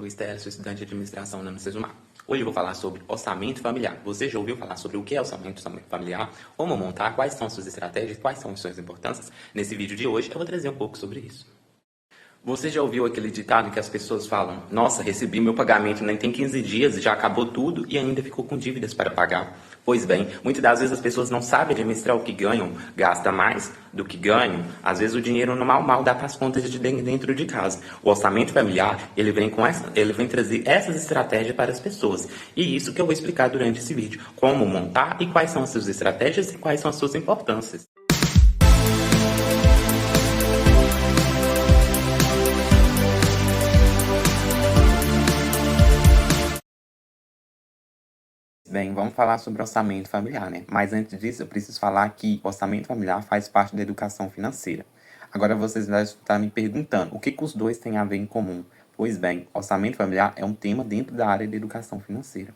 Luiz Teles, sou estudante de administração na Unicesumar. Hoje eu vou falar sobre orçamento familiar. Você já ouviu falar sobre o que é orçamento familiar? Como montar? Quais são as suas estratégias? Quais são as suas importâncias? Nesse vídeo de hoje eu vou trazer um pouco sobre isso. Você já ouviu aquele ditado que as pessoas falam: nossa, recebi meu pagamento nem tem 15 dias, já acabou tudo e ainda ficou com dívidas para pagar? Pois bem, muitas das vezes as pessoas não sabem administrar o que ganham, gasta mais do que ganham. Às vezes o dinheiro mal dá para as contas de dentro de casa. O orçamento familiar, ele vem trazer essas estratégias para as pessoas. E isso que eu vou explicar durante esse vídeo. Como montar e quais são as suas estratégias e quais são as suas importâncias. Bem, vamos falar sobre orçamento familiar, né? Mas antes disso, eu preciso falar que orçamento familiar faz parte da educação financeira. Agora vocês vão estar me perguntando, o que os dois têm a ver em comum? Pois bem, orçamento familiar é um tema dentro da área da educação financeira.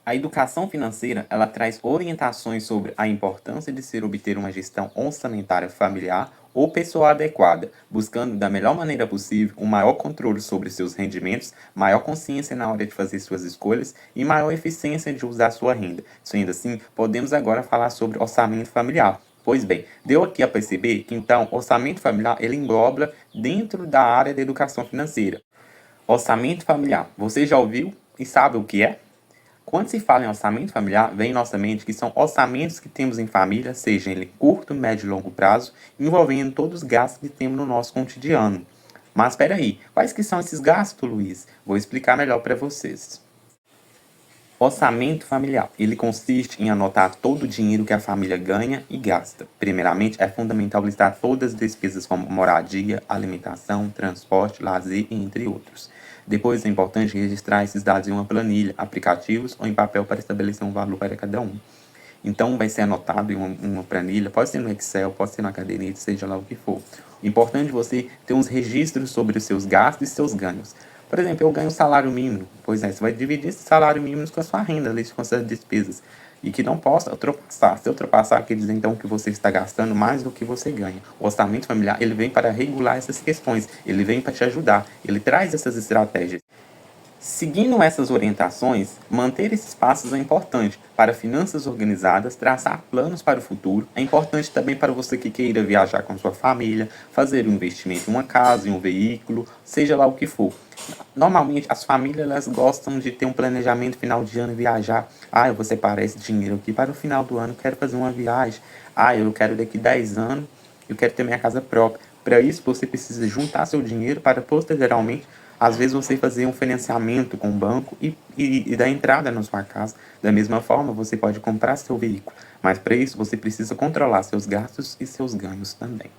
A educação financeira, ela traz orientações sobre a importância de se obter uma gestão orçamentária familiar ou pessoal adequada, buscando da melhor maneira possível um maior controle sobre seus rendimentos, maior consciência na hora de fazer suas escolhas e maior eficiência de usar sua renda. Sendo assim, podemos agora falar sobre orçamento familiar. Pois bem, deu aqui a perceber que então orçamento familiar ele engloba dentro da área da educação financeira. Orçamento familiar, você já ouviu e sabe o que é? Quando se fala em orçamento familiar, vem em nossa mente que são orçamentos que temos em família, seja em curto, médio e longo prazo, envolvendo todos os gastos que temos no nosso cotidiano. Mas espera aí, quais que são esses gastos, Luiz? Vou explicar melhor para vocês. Orçamento familiar. Ele consiste em anotar todo o dinheiro que a família ganha e gasta. Primeiramente, é fundamental listar todas as despesas como moradia, alimentação, transporte, lazer, entre outros. Depois, é importante registrar esses dados em uma planilha, aplicativos ou em papel para estabelecer um valor para cada um. Então, vai ser anotado em uma planilha, pode ser no Excel, pode ser na caderneta, seja lá o que for. Importante você ter uns registros sobre os seus gastos e seus ganhos. Por exemplo, eu ganho um salário mínimo. Pois é, você vai dividir esse salário mínimo com a sua renda, com as suas despesas. E que não possa ultrapassar. Se ultrapassar, quer dizer então que você está gastando mais do que você ganha. O orçamento familiar, ele vem para regular essas questões. Ele vem para te ajudar. Ele traz essas estratégias. Seguindo essas orientações, manter esses passos é importante para finanças organizadas, traçar planos para o futuro. É importante também para você que queira viajar com sua família, fazer um investimento em uma casa, em um veículo, seja lá o que for. Normalmente, as famílias elas gostam de ter um planejamento final de ano e viajar. Eu vou separar esse dinheiro aqui para o final do ano, quero fazer uma viagem. Eu quero daqui 10 anos, eu quero ter minha casa própria. Para isso, você precisa juntar seu dinheiro para posteriormente, às vezes, você fazer um financiamento com o banco e dar entrada na sua casa. Da mesma forma, você pode comprar seu veículo. Mas para isso, você precisa controlar seus gastos e seus ganhos também.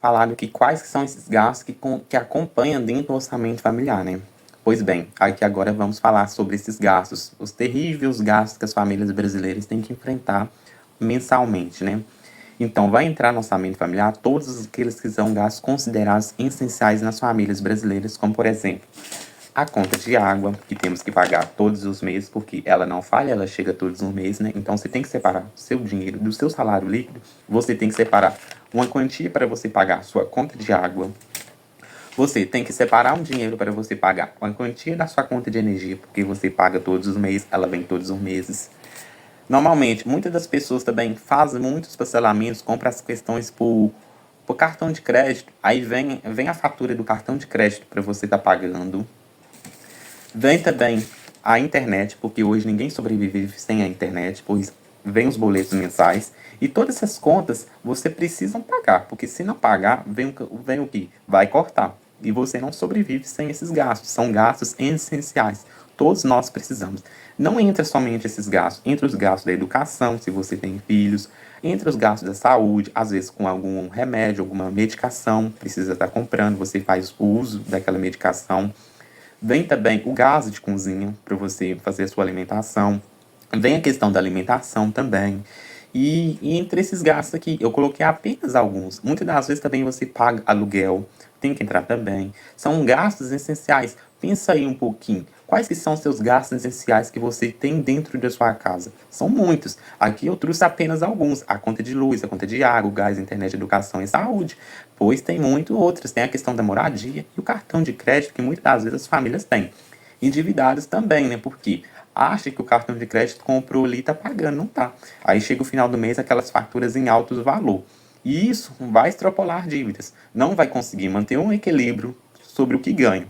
Falaram aqui quais são esses gastos que acompanham dentro do orçamento familiar, né? Pois bem, aqui agora vamos falar sobre esses gastos. Os terríveis gastos que as famílias brasileiras têm que enfrentar mensalmente, né? Então, vai entrar no orçamento familiar todos aqueles que são gastos considerados essenciais nas famílias brasileiras, como, por exemplo, a conta de água, que temos que pagar todos os meses, porque ela não falha, ela chega todos os meses, né? Então, você tem que separar seu dinheiro do seu salário líquido, você tem que separar uma quantia para você pagar sua conta de água, você tem que separar um dinheiro para você pagar uma quantia da sua conta de energia, porque você paga todos os meses, ela vem todos os meses. Normalmente, muitas das pessoas também fazem muitos parcelamentos, compram as questões por cartão de crédito. Aí vem a fatura do cartão de crédito para você estar pagando. Vem também a internet, porque hoje ninguém sobrevive sem a internet, pois vem os boletos mensais. E todas essas contas você precisa pagar, porque se não pagar, vem o que? Vai cortar. E você não sobrevive sem esses gastos. São gastos essenciais. Todos nós precisamos. Não entra somente esses gastos, entre os gastos da educação, se você tem filhos, entre os gastos da saúde, às vezes com algum remédio, alguma medicação, precisa estar comprando, você faz o uso daquela medicação. Vem também o gás de cozinha para você fazer a sua alimentação. Vem a questão da alimentação também. E entre esses gastos aqui, eu coloquei apenas alguns. Muitas das vezes também você paga aluguel, tem que entrar também. São gastos essenciais. Pensa aí um pouquinho. Quais que são os seus gastos essenciais que você tem dentro da sua casa? São muitos. Aqui eu trouxe apenas alguns. A conta de luz, a conta de água, gás, internet, educação e saúde. Pois tem muito outros. Tem a questão da moradia e o cartão de crédito que muitas das vezes as famílias têm. Endividados também, né? Porque acha que o cartão de crédito comprou ali e tá pagando. Não tá. Aí chega o final do mês, aquelas faturas em alto valor. E isso vai extrapolar dívidas. Não vai conseguir manter um equilíbrio sobre o que ganha.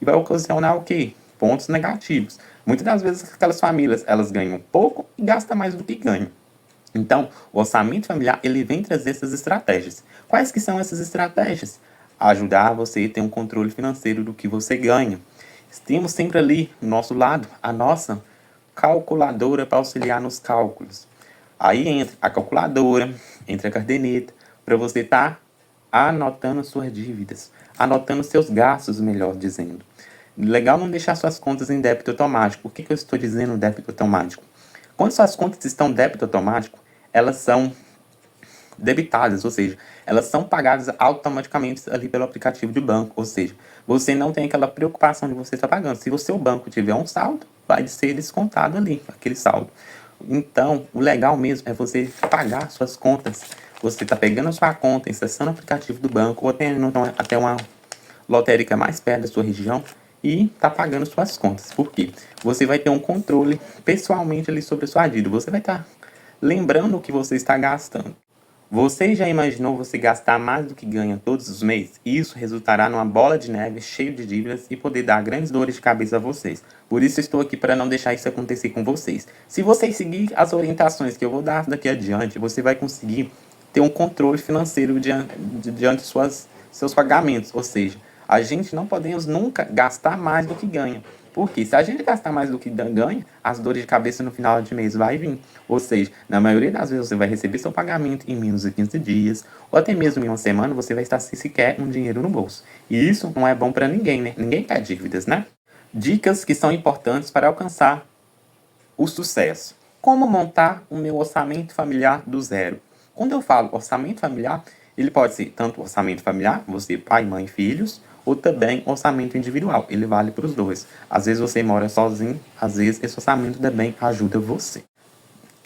E vai ocasionar o quê? Pontos negativos. Muitas das vezes aquelas famílias, elas ganham pouco e gastam mais do que ganham. Então, o orçamento familiar, ele vem trazer essas estratégias. Quais que são essas estratégias? Ajudar você a ter um controle financeiro do que você ganha. Temos sempre ali, do nosso lado, a nossa calculadora para auxiliar nos cálculos. Aí entra a calculadora, entra a caderneta, para você estar anotando suas dívidas, anotando seus gastos, melhor dizendo. Legal não deixar suas contas em débito automático. Por que eu estou dizendo débito automático? Quando suas contas estão em débito automático, elas são debitadas, ou seja, elas são pagadas automaticamente ali pelo aplicativo de banco, ou seja, você não tem aquela preocupação de você estar pagando. Se o seu banco tiver um saldo, vai ser descontado ali, aquele saldo. Então, o legal mesmo é você pagar suas contas. Você está pegando a sua conta, acessando o aplicativo do banco, ou até uma lotérica mais perto da sua região, e está pagando suas contas. Por quê? Você vai ter um controle pessoalmente ali sobre a sua dívida. Você vai estar lembrando o que você está gastando. Você já imaginou você gastar mais do que ganha todos os meses? Isso resultará numa bola de neve cheia de dívidas e poder dar grandes dores de cabeça a vocês. Por isso estou aqui para não deixar isso acontecer com vocês. Se vocês seguir as orientações que eu vou dar daqui adiante, você vai conseguir ter um controle financeiro diante de seus pagamentos. Ou seja, a gente não podemos nunca gastar mais do que ganha. Porque se a gente gastar mais do que ganha, as dores de cabeça no final de mês vai vir. Ou seja, na maioria das vezes você vai receber seu pagamento em menos de 15 dias, ou até mesmo em uma semana você vai estar sem sequer um dinheiro no bolso. E isso não é bom para ninguém, né? Ninguém quer dívidas, né? Dicas que são importantes para alcançar o sucesso. Como montar o meu orçamento familiar do zero? Quando eu falo orçamento familiar, ele pode ser tanto orçamento familiar, você, pai, mãe, filhos, ou também orçamento individual. Ele vale para os dois. Às vezes você mora sozinho, às vezes esse orçamento também ajuda você.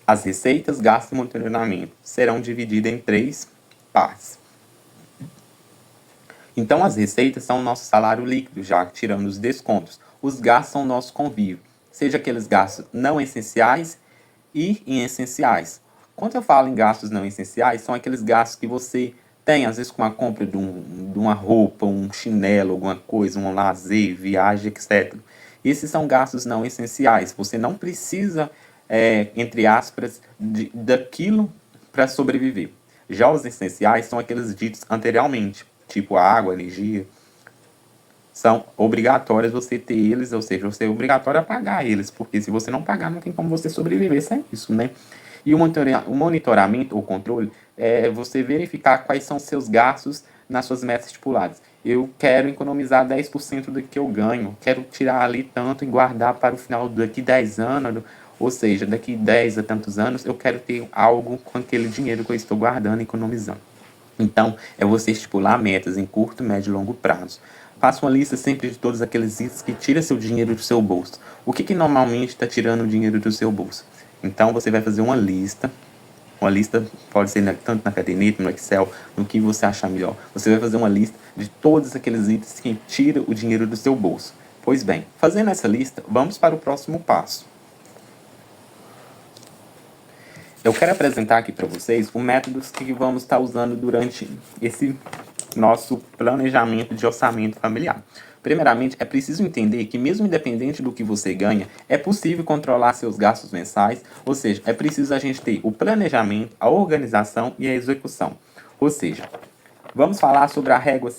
As receitas, gastos e monitoramento serão divididas em 3 partes. Então, as receitas são o nosso salário líquido, já tirando os descontos. Os gastos são o nosso convívio, seja aqueles gastos não essenciais e essenciais. Quando eu falo em gastos não essenciais, são aqueles gastos que você tem, às vezes, com a compra de uma roupa, um chinelo, alguma coisa, um lazer, viagem, etc. Esses são gastos não essenciais. Você não precisa, entre aspas, daquilo para sobreviver. Já os essenciais são aqueles ditos anteriormente, tipo a água, a energia. São obrigatórios você ter eles, ou seja, você é obrigatório a pagar eles, porque se você não pagar, não tem como você sobreviver sem isso, né? E o monitoramento, ou controle, é você verificar quais são os seus gastos nas suas metas estipuladas. Eu quero economizar 10% do que eu ganho, quero tirar ali tanto e guardar para o final daqui 10 anos, ou seja, daqui 10 a tantos anos, eu quero ter algo com aquele dinheiro que eu estou guardando e economizando. Então, é você estipular metas em curto, médio e longo prazo. Faça uma lista sempre de todos aqueles itens que tiram seu dinheiro do seu bolso. O que normalmente está tirando o dinheiro do seu bolso? Então, você vai fazer uma lista. Uma lista pode ser tanto na caderneta, no Excel, no que você achar melhor. Você vai fazer uma lista de todos aqueles itens que tiram o dinheiro do seu bolso. Pois bem, fazendo essa lista, vamos para o próximo passo. Eu quero apresentar aqui para vocês o método que vamos estar usando durante esse nosso planejamento de orçamento familiar. Primeiramente, é preciso entender que mesmo independente do que você ganha, é possível controlar seus gastos mensais, ou seja, é preciso a gente ter o planejamento, a organização e a execução. Ou seja, vamos falar sobre a regra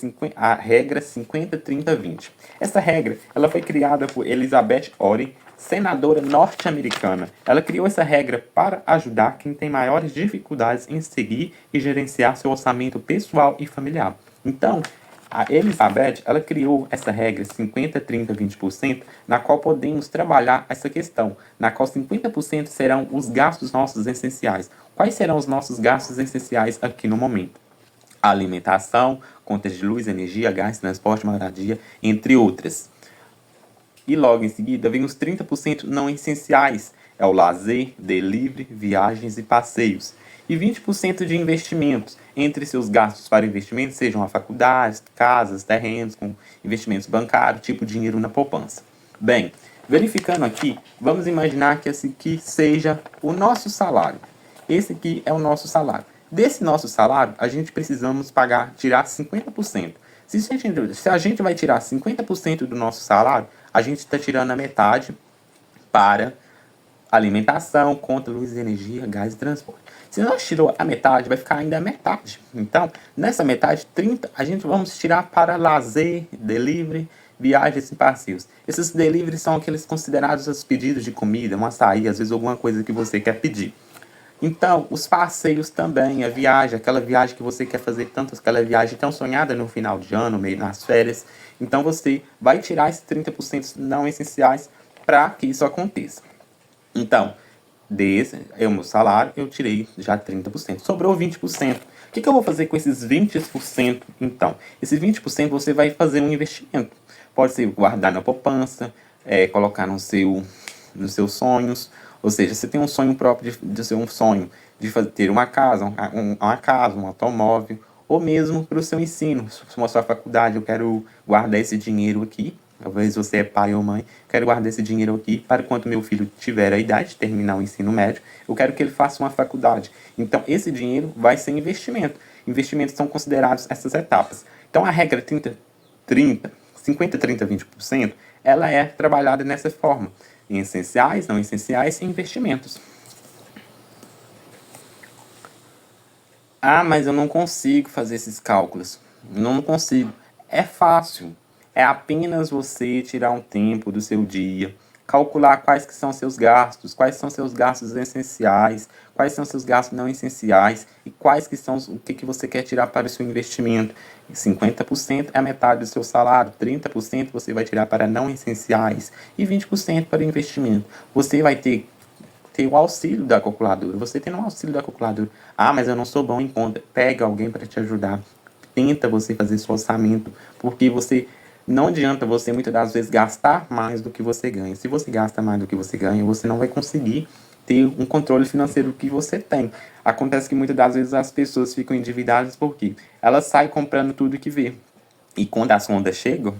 50-30-20. Essa regra ela foi criada por Elizabeth Oren, senadora norte-americana. Ela criou essa regra para ajudar quem tem maiores dificuldades em seguir e gerenciar seu orçamento pessoal e familiar. Então, a Elizabeth ela criou essa regra 50-30-20%, na qual podemos trabalhar essa questão, na qual 50% serão os gastos nossos essenciais. Quais serão os nossos gastos essenciais aqui no momento? Alimentação, contas de luz, energia, gás, transporte, moradia, entre outras. E logo em seguida vem os 30% não essenciais. É o lazer, delivery, viagens e passeios. E 20% de investimentos. Entre seus gastos para investimentos, sejam a faculdade, casas, terrenos, com investimentos bancários, tipo dinheiro na poupança. Bem, verificando aqui, vamos imaginar que esse aqui seja o nosso salário. Esse aqui é o nosso salário. Desse nosso salário, a gente precisamos tirar 50%. Se a gente vai tirar 50% do nosso salário, a gente está tirando a metade para alimentação, conta, luz, energia, gás e transporte. Se nós tirou a metade, vai ficar ainda a metade. Então, nessa metade, 30, a gente vamos tirar para lazer, delivery, viagens e passeios. Esses deliveries são aqueles considerados os pedidos de comida, um açaí, às vezes alguma coisa que você quer pedir. Então, os passeios também, a viagem, aquela viagem que você quer fazer, tanto aquela viagem tão sonhada no final de ano, meio nas férias. Então, você vai tirar esses 30% não essenciais para que isso aconteça. Então, o meu salário, eu tirei já 30%. Sobrou 20%. O que eu vou fazer com esses 20%? Então, esses 20% você vai fazer um investimento. Pode ser guardar na poupança, colocar nos seus sonhos. Ou seja, você tem um sonho próprio de ser um sonho de ter uma casa, um automóvel, ou mesmo para o seu ensino. Se for a sua faculdade, eu quero guardar esse dinheiro aqui. Talvez você é pai ou mãe, quero guardar esse dinheiro aqui para quando meu filho tiver a idade de terminar o ensino médio, eu quero que ele faça uma faculdade. Então, esse dinheiro vai ser investimento. Investimentos são considerados essas etapas. Então, a regra 50, 30, 20%, ela é trabalhada nessa forma. Em essenciais, não essenciais e investimentos. Ah, mas eu não consigo fazer esses cálculos. Não consigo. É fácil. É apenas você tirar um tempo do seu dia, calcular quais que são seus gastos, quais são seus gastos essenciais, quais são seus gastos não essenciais e quais que são o que você quer tirar para o seu investimento. 50% é a metade do seu salário, 30% você vai tirar para não essenciais e 20% para o investimento. Você vai ter o auxílio da calculadora. Você tem um auxílio da calculadora. Ah, mas eu não sou bom em conta. Pega alguém para te ajudar. Tenta você fazer seu orçamento, porque não adianta você muitas das vezes gastar mais do que você ganha. Se você gasta mais do que você ganha, você não vai conseguir ter um controle financeiro que você tem. Acontece que muitas das vezes as pessoas ficam endividadas porque elas saem comprando tudo que vê. E quando as contas chegam,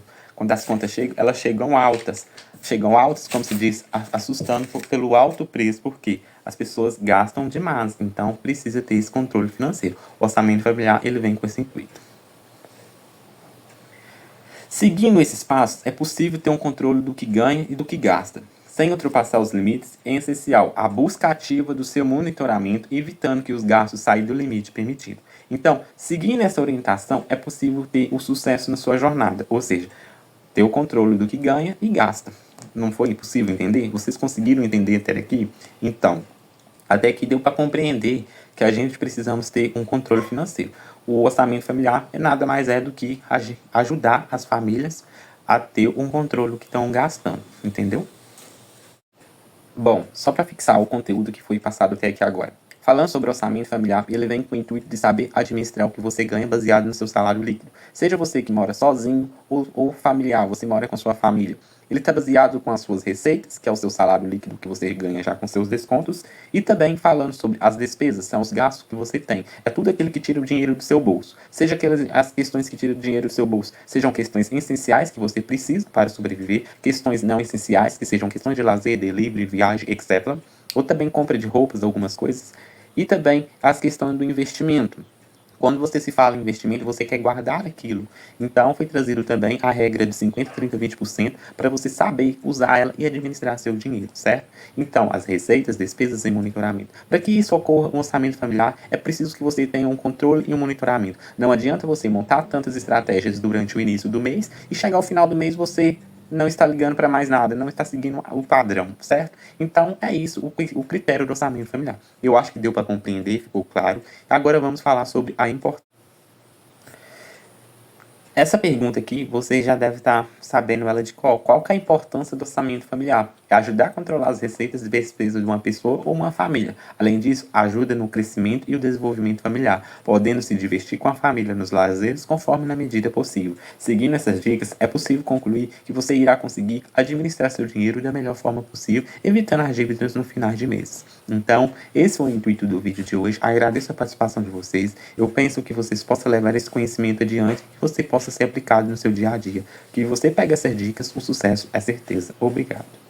elas chegam altas. Chegam altas, como se diz, assustando pelo alto preço, porque as pessoas gastam demais. Então, precisa ter esse controle financeiro. O orçamento familiar, ele vem com esse intuito. Seguindo esses passos, é possível ter um controle do que ganha e do que gasta. Sem ultrapassar os limites, é essencial a busca ativa do seu monitoramento, evitando que os gastos saiam do limite permitido. Então, seguindo essa orientação, é possível ter o sucesso na sua jornada, ou seja, ter o controle do que ganha e gasta. Não foi impossível entender? Vocês conseguiram entender até aqui? Então, até aqui deu para compreender que a gente precisamos ter um controle financeiro. O orçamento familiar nada mais é do que ajudar as famílias a ter um controle do que estão gastando, entendeu? Bom, só para fixar o conteúdo que foi passado até aqui agora. Falando sobre orçamento familiar, ele vem com o intuito de saber administrar o que você ganha baseado no seu salário líquido. Seja você que mora sozinho ou familiar, você mora com sua família. Ele está baseado com as suas receitas, que é o seu salário líquido que você ganha já com seus descontos, e também falando sobre as despesas, são os gastos que você tem. É tudo aquilo que tira o dinheiro do seu bolso. Seja as questões que tiram o dinheiro do seu bolso, sejam questões essenciais que você precisa para sobreviver, questões não essenciais, que sejam questões de lazer, delivery, viagem, etc. Ou também compra de roupas, algumas coisas. E também as questões do investimento. Quando você se fala em investimento, você quer guardar aquilo. Então, foi trazido também a regra de 50, 30, 20% para você saber usar ela e administrar seu dinheiro, certo? Então, as receitas, despesas e monitoramento. Para que isso ocorra um orçamento familiar, é preciso que você tenha um controle e um monitoramento. Não adianta você montar tantas estratégias durante o início do mês e chegar ao final do mês você não está ligando para mais nada, não está seguindo o padrão, certo? Então, é isso o critério do orçamento familiar. Eu acho que deu para compreender, ficou claro. Agora vamos falar sobre a importância. Essa pergunta aqui, você já deve estar sabendo ela de qual que é a importância do orçamento familiar. É ajudar a controlar as receitas e despesas de uma pessoa ou uma família. Além disso, ajuda no crescimento e o desenvolvimento familiar, podendo se divertir com a família nos lazeres conforme na medida possível. Seguindo essas dicas, é possível concluir que você irá conseguir administrar seu dinheiro da melhor forma possível, evitando as dívidas no final de mês. Então, esse foi o intuito do vídeo de hoje. Agradeço a participação de vocês. Eu penso que vocês possam levar esse conhecimento adiante, que você possa ser aplicado no seu dia a dia. Que você pegue essas dicas, o sucesso é certeza. Obrigado.